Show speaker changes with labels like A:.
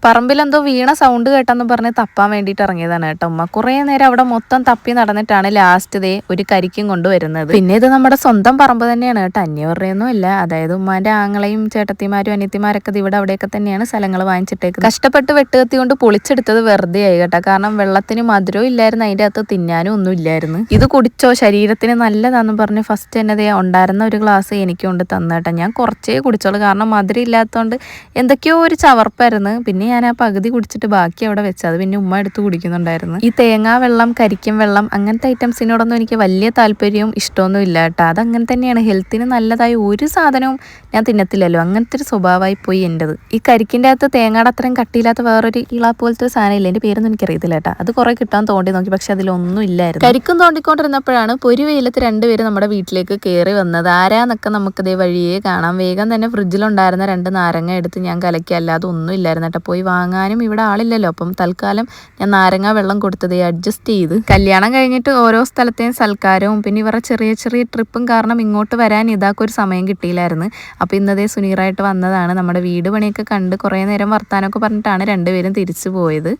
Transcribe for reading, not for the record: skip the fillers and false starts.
A: പറമ്പിലെന്തോ വീണ sound കേട്ടെന്ന് പറഞ്ഞ് തപ്പാൻ വേണ്ടിയിട്ട് ഇറങ്ങിയതാണ് കേട്ടോ ഉമ്മ. കുറേ നേരം അവിടെ മൊത്തം തപ്പി നടന്നിട്ടാണ് ലാസ്റ്റ് ദേ ഒരു കരിക്കും കൊണ്ടുവരുന്നത്. പിന്നെ ഇത് നമ്മുടെ സ്വന്തം പറമ്പ് തന്നെയാണ് കേട്ടോ, അന്യവരുടെയൊന്നും അല്ല. അതായത് ഉമ്മാന്റെ ആങ്ങളെയും ചേട്ടത്തിമാരും അനിയത്തിമാരൊക്കെ ഇവിടെ അവിടെയൊക്കെ തന്നെയാണ് സ്ഥലങ്ങൾ വാങ്ങിച്ചിട്ടേക്ക്. കഷ്ടപ്പെട്ട് വെട്ടുകത്തി കൊണ്ട് പൊളിച്ചെടുത്തത് വെറുതെ ആയി കേട്ടോ. കാരണം വെള്ളത്തിന് മധുരവും ഇല്ലായിരുന്നു, അതിൻ്റെ അകത്ത് തിന്നാനും ഒന്നും ഇല്ലായിരുന്നു. ഇത് കുടിച്ചോ ശരീരത്തിന് നല്ലതാന്ന് പറഞ്ഞ് ഫസ്റ്റ് തന്നെ ദേ ഉണ്ടായിരുന്ന ഒരു ഗ്ലാസ് എനിക്ക് കൊണ്ട് തന്നേട്ടാ. ഞാൻ കുറച്ചേ കുടിച്ചോളൂ, കാരണം മധുരം ഇല്ലാത്തതുകൊണ്ട് എന്തൊക്കെയോ ഒരു ചവർപ്പായിരുന്നു. പിന്നെ ഞാൻ ആ പകുതി കുടിച്ചിട്ട് ബാക്കി അവിടെ വെച്ചത് പിന്നെ ഉമ്മ എടുത്ത് കുടിക്കുന്നുണ്ടായിരുന്നു. ഈ തേങ്ങാ വെള്ളം, കരിക്കും വെള്ളം അങ്ങനത്തെ ഐറ്റംസിനോടൊന്നും എനിക്ക് വലിയ താല്പര്യവും ഇഷ്ടമൊന്നും ഇല്ല കേട്ടോ. അതങ്ങനെ തന്നെയാണ്, ഹെൽത്തിന് നല്ലതായ ഒരു സാധനവും ഞാൻ തിന്നത്തില്ലല്ലോ, അങ്ങനത്തെ ഒരു സ്വഭാവമായി പോയി എൻ്റെത്. ഈ കരിക്കിൻ്റെ അകത്ത് തേങ്ങയുടെ അത്രയും കട്ടിയില്ലാത്ത വേറൊരു ഇള പോലത്തെ ഒരു സാധനം ഇല്ല, എൻ്റെ പേരൊന്നും എനിക്കറിയത്തില്ല കേട്ടോ. അത് കുറേ കിട്ടാൻ തോണ്ടി നോക്കി, പക്ഷെ അതിലൊന്നും ഇല്ലായിരുന്നു. കരിക്കും തോണ്ടിക്കൊണ്ടിരുന്നപ്പോഴാണ് ഒരു വെയിലത്ത് രണ്ടുപേര് നമ്മുടെ വീട്ടിലേക്ക് കയറി വന്നത്. ആരാന്നൊക്കെ നമുക്കിതേ വഴിയേ കാണാം. വേഗം തന്നെ ഫ്രിഡ്ജിലുണ്ടായിരുന്ന 2 നാരങ്ങ എടുത്ത് ഞാൻ കലക്കി, അല്ലാതെ ഒന്നും ഇല്ലായിരുന്നു കേട്ടോ. പോയി വാങ്ങാനും ഇവിടെ ആളില്ലല്ലോ, അപ്പം തൽക്കാലം ഞാൻ നാരങ്ങ വെള്ളം കൊടുത്തത് അഡ്ജസ്റ്റ് ചെയ്ത്. കല്യാണം കഴിഞ്ഞിട്ട് ഓരോ സ്ഥലത്തെയും സൽക്കാരവും പിന്നെ ഇവരുടെ ചെറിയ ചെറിയ ട്രിപ്പും കാരണം ഇങ്ങോട്ട് വരാൻ ഇതാക്കൊരു സമയം കിട്ടിയില്ലായിരുന്നു. അപ്പോൾ ഇന്നതേ സുനീറായിട്ട് വന്നതാണ്. നമ്മുടെ വീട് പണിയൊക്കെ കണ്ട് കുറേ നേരം വർത്താനമൊക്കെ പറഞ്ഞിട്ടാണ് രണ്ടുപേരും തിരിച്ചു പോയത്.